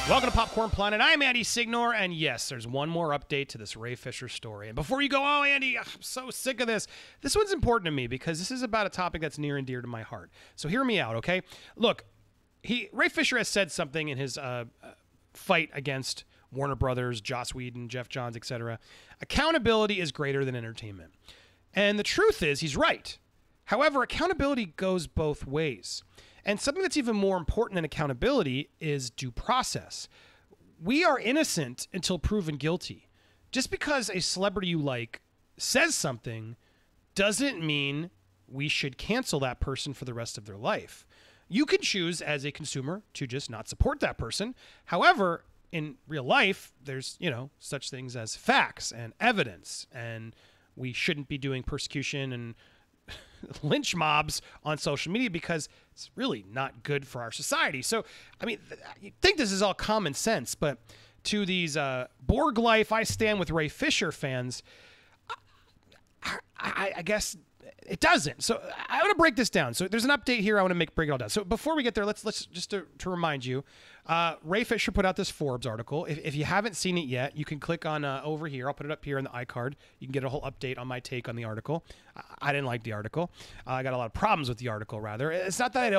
Welcome to Popcorn Planet. I'm Andy Signor, and yes, there's one more update to this Ye Fishy story. And before you go, oh, Andy, I'm so sick of this. This one's important to me because this is about a topic that's near and dear to my heart. So hear me out, okay? Look, Ye Fishy has said something in his fight against Warner Brothers, Joss Whedon, Jeff Johns, etc. Accountability is greater than entertainment. And the truth is, he's right. However, accountability goes both ways. And something that's even more important than accountability is due process. We are innocent until proven guilty. Just because a celebrity you like says something doesn't mean we should cancel that person for the rest of their life. You can choose as a consumer to just not support that person. However, in real life, there's, such things as facts and evidence, and we shouldn't be doing persecution and lynch mobs on social media because it's really not good for our society. So, I mean, you think this is all common sense, but to these Borg Life, I stand with Ye Fishy fans, I guess it doesn't. So I want to break this down. So there's an update here. I want to break it all down. So before we get there, let's just to remind you, Ye Fishy put out this Forbes article. If you haven't seen it yet, you can click on over here. I'll put it up here in the iCard. You can get a whole update on my take on the article. I didn't like the article. I got a lot of problems with the article, rather. It's not that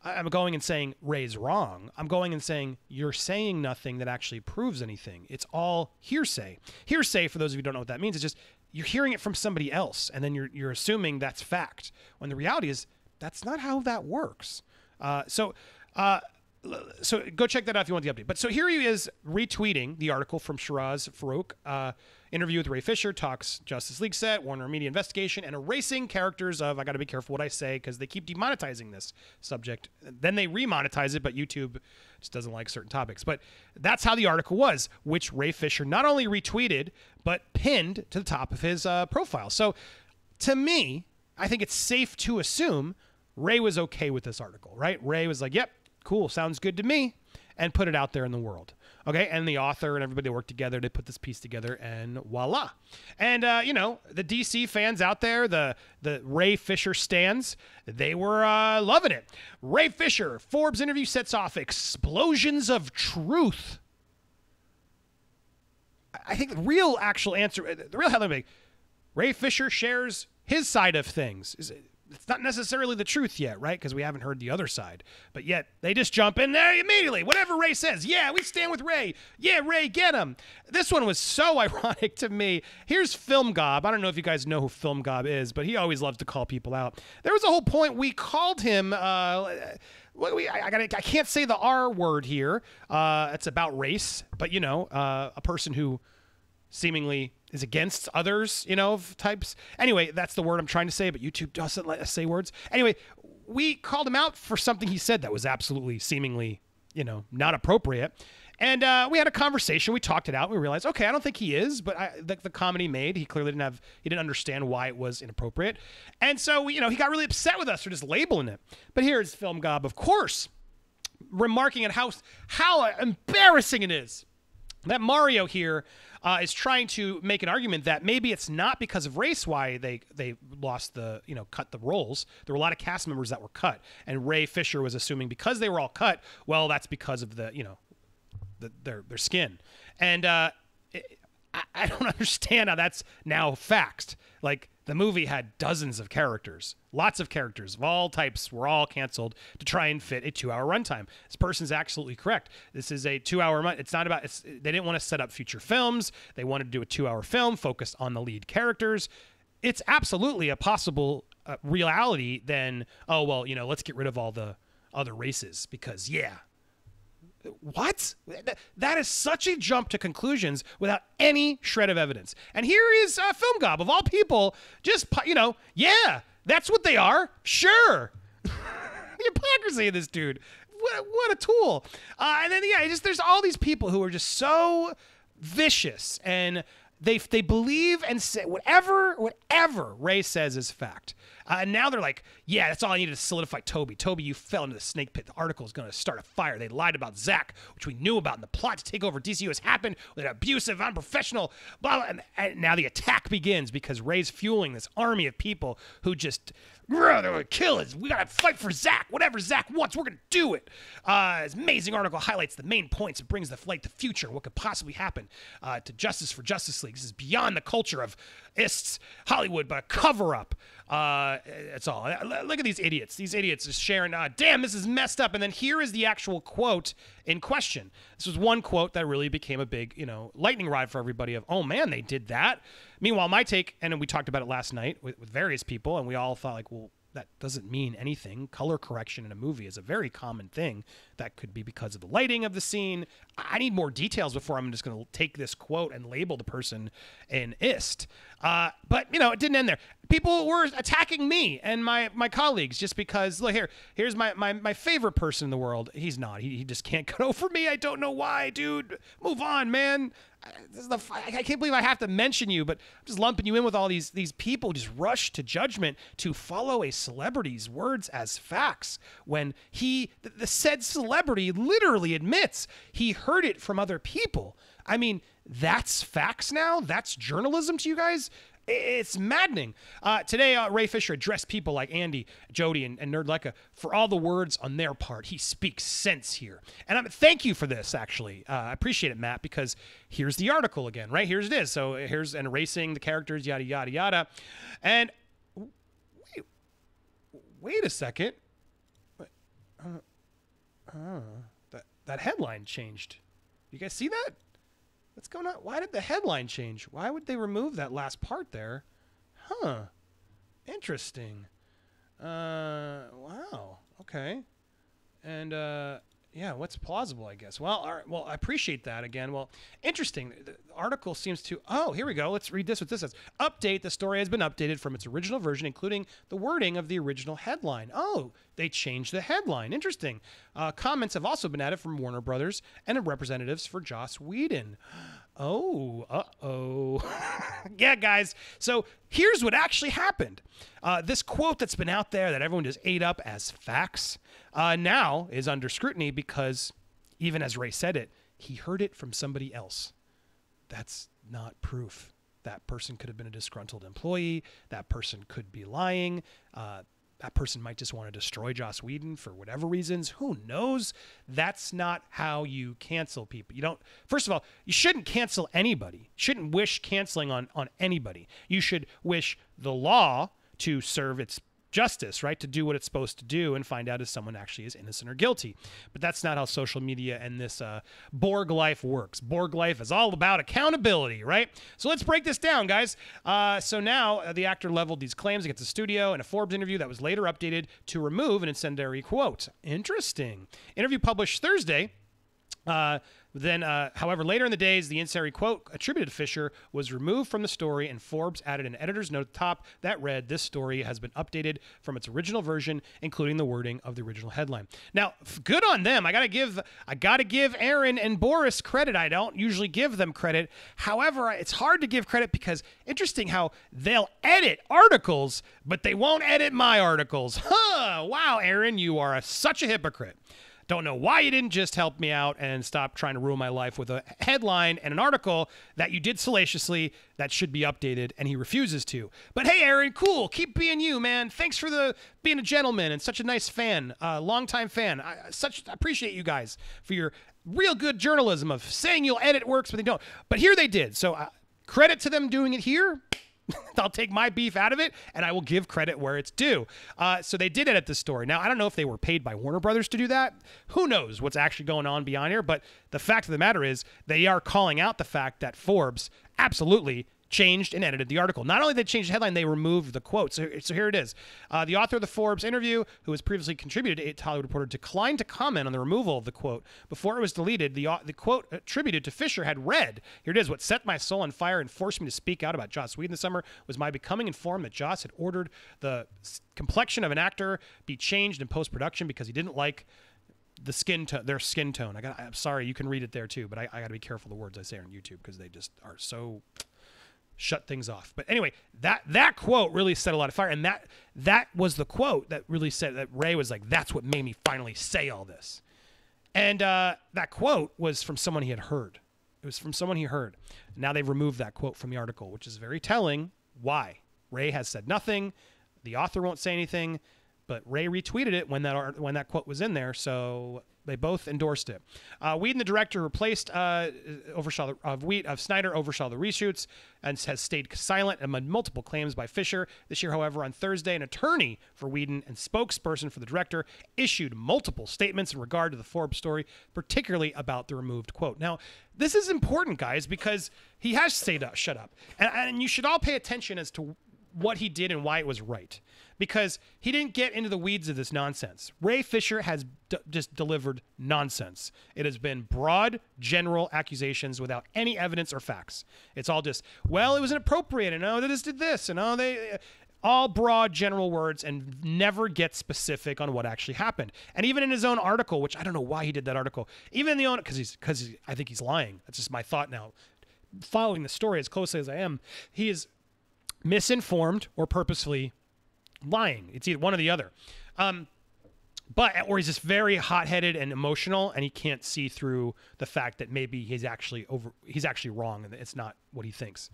I'm going and saying Ray's wrong. I'm going and saying you're saying nothing that actually proves anything. It's all hearsay. Hearsay, for those of you who don't know what that means, is just you're hearing it from somebody else, and then you're assuming that's fact, when the reality is that's not how that works. So go check that out if you want the update. But so here he is retweeting the article from Shiraz Farouk, interview with Ye Fishy, talks Justice League set, Warner Media investigation, and erasing characters of, I got to be careful what I say because they keep demonetizing this subject. Then they remonetize it, but YouTube just doesn't like certain topics. But that's how the article was, which Ye Fishy not only retweeted, but pinned to the top of his profile. So to me, I think it's safe to assume Ray was okay with this article, right? Ray was like, yep, cool, sounds good to me, and put it out there in the world. Okay, and the author and everybody worked together to put this piece together, and voila. And, the DC fans out there, the Ye Fishy stans, they were loving it. Ye Fishy, Forbes interview sets off explosions of truth. I think the real actual answer, the real headline, Ye Fishy shares his side of things. It's not necessarily the truth yet, right? Because we haven't heard the other side. But yet, they just jump in there immediately. Whatever Ray says, yeah, we stand with Ray. Yeah, Ray, get him. This one was so ironic to me. Here's Film Gob. I don't know if you guys know who Film Gob is, but he always loves to call people out. There was a whole point we called him... I can't say the R word here. It's about race. But, a person who seemingly is against others, of types. Anyway, that's the word I'm trying to say, but YouTube doesn't let us say words. Anyway, we called him out for something he said that was absolutely, seemingly, not appropriate. And we had a conversation. We talked it out. We realized, okay, I don't think he is, but the comment he made, he clearly didn't understand why it was inappropriate. And so, he got really upset with us for just labeling it. But here's Film Gob, of course, remarking at how embarrassing it is that Mario here is trying to make an argument that maybe it's not because of race why they lost cut the roles. There were a lot of cast members that were cut, and Ye Fishy was assuming because they were all cut, well, that's because of their skin. And I don't understand how that's now faxed. Like, the movie had dozens of characters. Lots of characters of all types were all canceled to try and fit a 2-hour runtime. This person's absolutely correct. This is a 2-hour. It's not about. They didn't want to set up future films. They wanted to do a 2-hour film focused on the lead characters. It's absolutely a possible reality. Then, oh well, let's get rid of all the other races because What? That is such a jump to conclusions without any shred of evidence. And here is Film Gob, of all people, just, that's what they are. Sure. The hypocrisy of this dude. What a tool. And then, there's all these people who are just so vicious, and they believe and say whatever Ray says is fact. And now they're like, yeah, that's all I needed to solidify Toby. Toby, you fell into the snake pit. The article is going to start a fire. They lied about Zack, which we knew about, and the plot to take over DCU has happened with an abusive, unprofessional, blah, blah. And now the attack begins because Ray's fueling this army of people who just, they're going to kill us. We got to fight for Zack. Whatever Zack wants, we're going to do it. This amazing article highlights the main points. It brings to light the future, what could possibly happen to Justice for Justice League. This is beyond the culture of ists, Hollywood, but a cover-up. That's all. Look at these idiots. These idiots are sharing, damn, this is messed up. And then here is the actual quote in question. This was one quote that really became a big, lightning rod for everybody of, oh, man, they did that. Meanwhile, my take, and we talked about it last night with various people, and we all thought, like, well, that doesn't mean anything. Color correction in a movie is a very common thing. That could be because of the lighting of the scene. I need more details before I'm just going to take this quote and label the person an ist. But, it didn't end there. People were attacking me and my colleagues just because, look, here's my favorite person in the world. He's not. He just can't get over me. I don't know why, dude. Move on, man. I can't believe I have to mention you, but I'm just lumping you in with all these people who just rush to judgment to follow a celebrity's words as facts when the said celebrity literally admits he heard it from other people. I mean, that's facts now? That's journalism to you guys? It's maddening. Today, Ray Fisher addressed people like Andy, Jody, and Nerd Lecca for all the words on their part. He speaks sense here. And thank you for this, actually. I appreciate it, Matt, because here's the article again, right? Here's it is. So here's erasing the characters, yada, yada, yada. And wait a second. That headline changed. You guys see that? What's going on? Why did the headline change? Why would they remove that last part there? Huh. Interesting. Wow. Okay. And, yeah, what's plausible, I guess? Well, all right. Well, I appreciate that again. Well, interesting. The article seems to... Oh, here we go. Let's read this. What this says. Update. The story has been updated from its original version, including the wording of the original headline. Oh, they changed the headline. Interesting. Comments have also been added from Warner Brothers and representatives for Joss Whedon. Oh, uh-oh. Yeah, guys. So here's what actually happened. This quote that's been out there that everyone just ate up as facts now is under scrutiny because, even as Ray said it, he heard it from somebody else. That's not proof. That person could have been a disgruntled employee. That person could be lying. That person might just want to destroy Joss Whedon for whatever reasons. Who knows? That's not how you cancel people. You don't. First of all, you shouldn't cancel anybody. You shouldn't wish canceling on anybody. You should wish the law to serve its justice, right? To do what it's supposed to do and find out if someone actually is innocent or guilty. But that's not how social media and this Borg life works. Borg life is all about accountability, right? So let's break this down, guys. So now the actor leveled these claims against the studio in a Forbes interview that was later updated to remove an incendiary quote. Interesting. Interview published Thursday. However, later in the days, the incendiary quote attributed to Fisher was removed from the story, and Forbes added an editor's note at the top that read, "This story has been updated from its original version, including the wording of the original headline." Now, good on them. I gotta give Aaron and Boris credit. I don't usually give them credit. However, it's hard to give credit because interesting how they'll edit articles, but they won't edit my articles. Huh? Wow, Aaron, you are such a hypocrite. Don't know why you didn't just help me out and stop trying to ruin my life with a headline and an article that you did salaciously that should be updated, and he refuses to. But hey, Aaron, cool. Keep being you, man. Thanks for being a gentleman and such a nice fan, longtime fan. I appreciate you guys for your real good journalism of saying you'll edit works, but they don't. But here they did. So credit to them doing it here. I'll take my beef out of it, and I will give credit where it's due. So they did edit this story. Now, I don't know if they were paid by Warner Brothers to do that. Who knows what's actually going on beyond here, but the fact of the matter is they are calling out the fact that Forbes absolutely changed and edited the article. Not only did they change the headline, they removed the quote. So here it is. The author of the Forbes interview, who has previously contributed to Hollywood Reporter, declined to comment on the removal of the quote. Before it was deleted, the quote attributed to Fisher had read, here it is, "What set my soul on fire and forced me to speak out about Joss Whedon this summer was my becoming informed that Joss had ordered the complexion of an actor be changed in post-production because he didn't like their skin tone." I'm sorry, you can read it there too, but I got to be careful the words I say on YouTube because they just are so... shut things off. But anyway, that quote really set a lot of fire, and that was the quote that really said that Ray was like, that's what made me finally say all this. And that quote was from someone he had heard. It was from someone he heard. Now they've removed that quote from the article, which is very telling. Why? Ray has said nothing. The author won't say anything, but Ray retweeted it when that quote was in there, so they both endorsed it. Whedon, the director, replaced Snyder, oversaw the reshoots and has stayed silent amid multiple claims by Fisher. This year, however, on Thursday, an attorney for Whedon and spokesperson for the director issued multiple statements in regard to the Forbes story, particularly about the removed quote. Now, this is important, guys, because he has said shut up. And you should all pay attention as to what he did and why it was right, because he didn't get into the weeds of this nonsense. Ray Fisher has just delivered nonsense. It has been broad, general accusations without any evidence or facts. It's all just, well, it was inappropriate, and oh, they just did this, and oh, they... all broad, general words, and never get specific on what actually happened. And even in his own article, which I don't know why he did that article, even in the own, because I think he's lying. That's just my thought now. Following the story as closely as I am, he is misinformed or purposefully lying. It's either one or the other. Or he's just very hot-headed and emotional, and he can't see through the fact that maybe he's actually wrong and it's not what he thinks.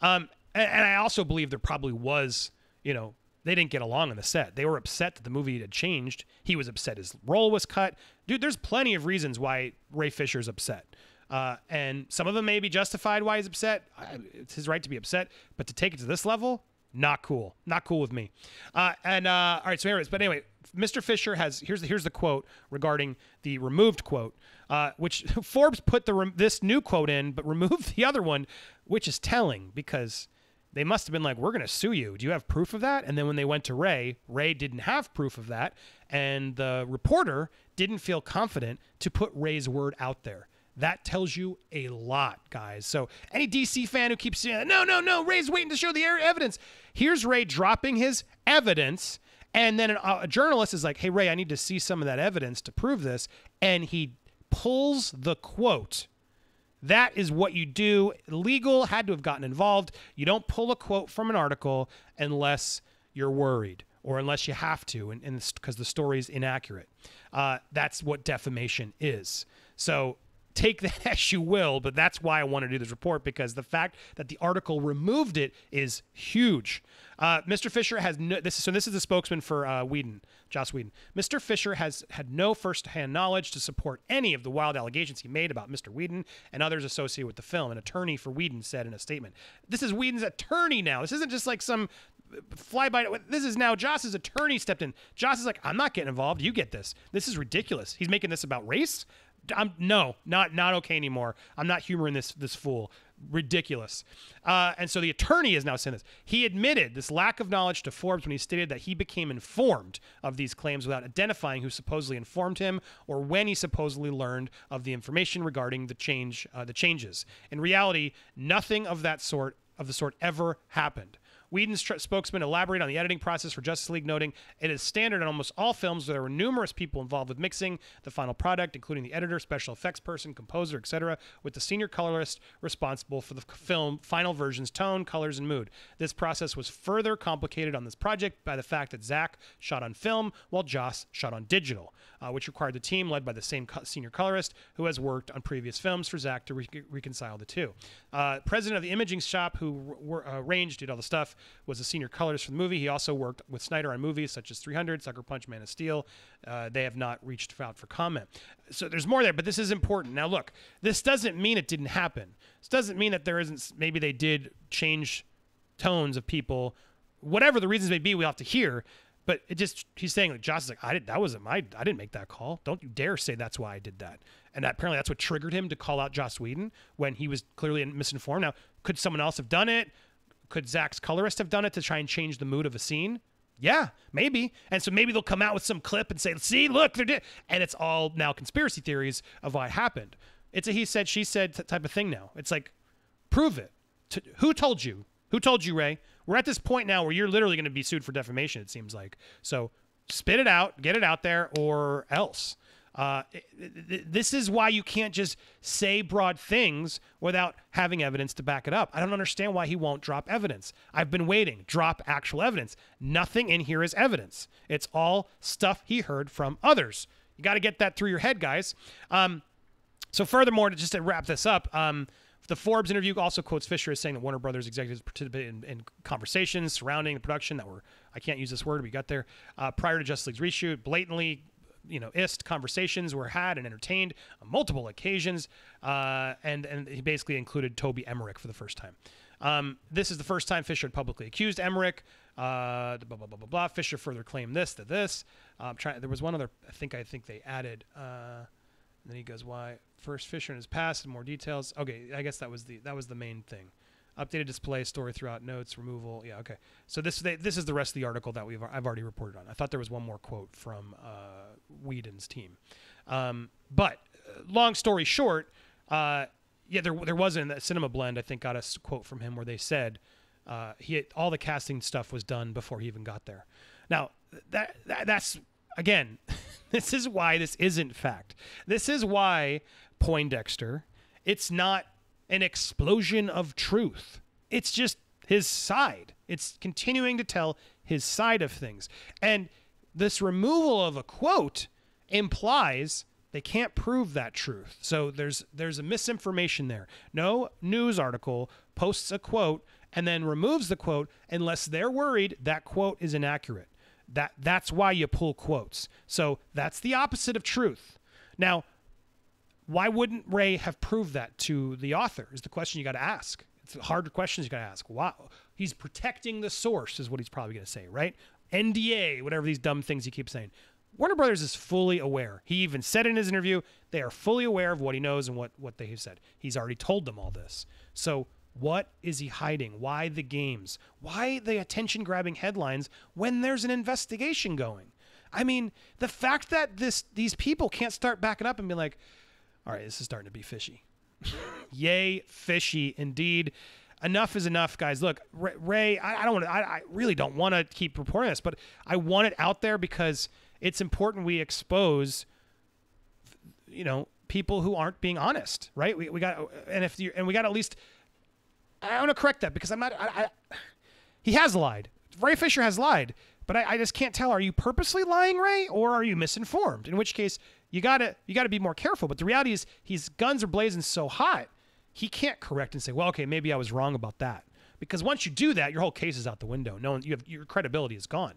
And I also believe there probably was, they didn't get along on the set. They were upset that the movie had changed. He was upset his role was cut. Dude, there's plenty of reasons why Ray Fisher's upset. And some of them may be justified why he's upset. It's his right to be upset, but to take it to this level, not cool. Not cool with me. All right, so anyway, Mr. Fisher here's the quote regarding the removed quote, which Forbes put this new quote in, but removed the other one, which is telling because they must have been like, we're going to sue you. Do you have proof of that? And then when they went to Ray didn't have proof of that, and the reporter didn't feel confident to put Ray's word out there. That tells you a lot, guys. So any DC fan who keeps saying, no, Ray's waiting to show the evidence. Here's Ray dropping his evidence, and then a journalist is like, hey, Ray, I need to see some of that evidence to prove this. And he pulls the quote. That is what you do. Legal had to have gotten involved. You don't pull a quote from an article unless you're worried or unless you have to, and because the story is inaccurate. That's what defamation is. So take that as you will, but that's why I want to do this report, because the fact that the article removed it is huge. Mr. Fisher has this is the spokesman for Joss Whedon. Mr. Fisher has had no first-hand knowledge to support any of the wild allegations he made about Mr. Whedon and others associated with the film. An attorney for Whedon said in a statement. This is Whedon's attorney now. This isn't just like some flyby. This is now Joss's attorney stepped in. Joss is like, I'm not getting involved. You get this. This is ridiculous. He's making this about race. Not okay anymore. I'm not humoring this fool. Ridiculous. And so the attorney is now saying this. He admitted this lack of knowledge to Forbes when he stated that he became informed of these claims without identifying who supposedly informed him or when he supposedly learned of the information regarding the changes. In reality, nothing of the sort ever happened. Whedon's spokesman elaborated on the editing process for Justice League, noting it is standard in almost all films where there were numerous people involved with mixing the final product, including the editor, special effects person, composer, etc., with the senior colorist responsible for the film final version's tone, colors, and mood. This process was further complicated on this project by the fact that Zack shot on film while Joss shot on digital, which required the team led by the same senior colorist who has worked on previous films for Zack to reconcile the two. President of the imaging shop who arranged, did all the stuff, was a senior colorist for the movie. He also worked with Snyder on movies such as 300, Sucker Punch, Man of Steel. They have not reached out for comment. So there's more there, but this is important. Now, look, this doesn't mean it didn't happen. This doesn't mean that there isn't, maybe they did change tones of people. Whatever the reasons may be, we'll have to hear. But he's saying, like, Joss is like, I didn't make that call. Don't you dare say that's why I did that. And apparently that's what triggered him to call out Joss Whedon when he was clearly misinformed. Now, could someone else have done it? Could Zack's colorist have done it to try and change the mood of a scene? Yeah, maybe. And so maybe they'll come out with some clip and say, see, look, they're dead. And it's all now conspiracy theories of why it happened. It's a he said, she said type of thing now. It's like, prove it. Who told you? Who told you, Ray? We're at this point now where you're literally going to be sued for defamation, it seems like. So spit it out, get it out there, or else. This is why you can't just say broad things without having evidence to back it up. I don't understand why he won't drop evidence. I've been waiting. Drop actual evidence. Nothing in here is evidence. It's all stuff he heard from others. You got to get that through your head, guys. So furthermore, just to wrap this up, the Forbes interview also quotes Fisher as saying that Warner Brothers executives participated in conversations surrounding the production that were, I can't use this word, we got there, prior to Justice League's reshoot, blatantly, conversations were had and entertained on multiple occasions, and he basically included Toby Emmerich for the first time. This is the first time Fisher had publicly accused Emmerich. Blah, blah, blah, blah, blah. Fisher further claimed this, this. There was one other, I think they added, and then he goes, why? First, Fisher in his past and more details. Okay, I guess that was the main thing. Updated display, story throughout, notes, removal. Yeah, okay. So this is the rest of the article that I've already reported on. I thought there was one more quote from Whedon's team. But long story short, there was in that Cinema Blend, I think, got a quote from him where they said all the casting stuff was done before he even got there. Now, that's, again, this is why this isn't fact. This is why Poindexter, it's not an explosion of truth. It's just his side. It's continuing to tell his side of things. And this removal of a quote implies they can't prove that truth. So there's a misinformation there. No news article posts a quote and then removes the quote unless they're worried that quote is inaccurate. That's why you pull quotes. So that's the opposite of truth. Now, why wouldn't Ray have proved that to the author is the question you got to ask. It's the hard questions you got to ask. Wow. He's protecting the source is what he's probably going to say, right? NDA, whatever these dumb things he keeps saying. Warner Brothers is fully aware. He even said in his interview, they are fully aware of what he knows and what they have said. He's already told them all this. So what is he hiding? Why the games? Why the attention-grabbing headlines when there's an investigation going? I mean, the fact that these people can't start backing up and be like, all right, this is starting to be fishy. Yay, fishy, indeed. Enough is enough, guys. Look, Ray, I really don't want to keep reporting this, but I want it out there because it's important we expose, people who aren't being honest, right? We got to at least. I want to correct that because I'm not. He has lied. Ray Fisher has lied, but I just can't tell. Are you purposely lying, Ray, or are you misinformed? In which case, you gotta be more careful. But the reality is, his guns are blazing so hot, he can't correct and say, well, okay, maybe I was wrong about that. Because once you do that, your whole case is out the window. Your credibility is gone.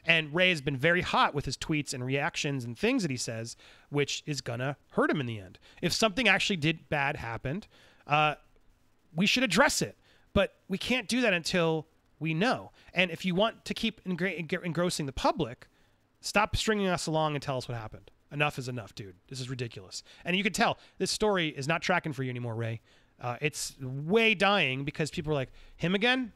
And Ray has been very hot with his tweets and reactions and things that he says, which is gonna hurt him in the end. If something actually bad happened, we should address it. But we can't do that until we know. And if you want to keep engrossing the public, stop stringing us along and tell us what happened. Enough is enough, dude. This is ridiculous. And you can tell this story is not tracking for you anymore, Ray. It's way dying because people are like, him again?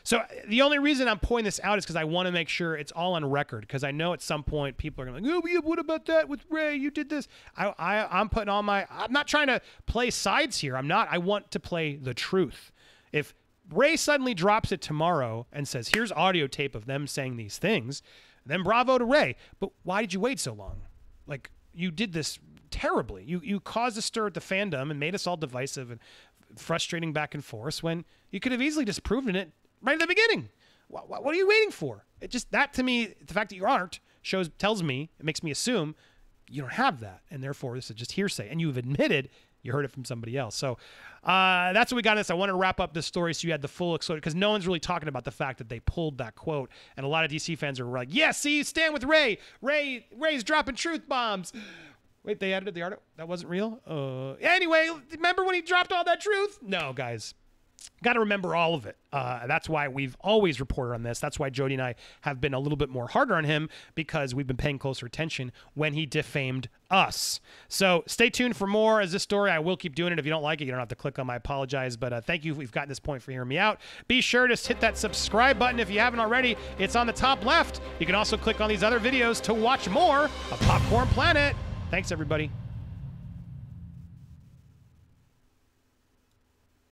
So the only reason I'm pointing this out is because I want to make sure it's all on record, because I know at some point people are going to be like, oh, yeah, what about that with Ray? You did this. I'm putting all I'm not trying to play sides here. I want to play the truth. If Ray suddenly drops it tomorrow and says, here's audio tape of them saying these things, then bravo to Ray. But why did you wait so long? Like, you did this terribly. You caused a stir at the fandom and made us all divisive and frustrating back and forth when you could have easily just proven it right at the beginning. What are you waiting for? It just, that to me, the fact that you aren't tells me, it makes me assume you don't have that. And therefore, this is just hearsay. And you've admitted you heard it from somebody else. So that's what we got in this. I wanted to wrap up this story so you had the full exposure, because no one's really talking about the fact that they pulled that quote. And a lot of DC fans are like, yeah, see, stand with Ray. Ray's dropping truth bombs. Wait, they edited the article? That wasn't real? Anyway, remember when he dropped all that truth? No, guys. Got to remember all of it. That's why we've always reported on this. That's why Jody and I have been a little bit more harder on him, because we've been paying closer attention when he defamed us. So stay tuned for more as this story. I will keep doing it. If you don't like it, you don't have to click on my apologize. But thank you if we've gotten this point for hearing me out. Be sure to hit that subscribe button if you haven't already. It's on the top left. You can also click on these other videos to watch more of Popcorn Planet. Thanks, everybody.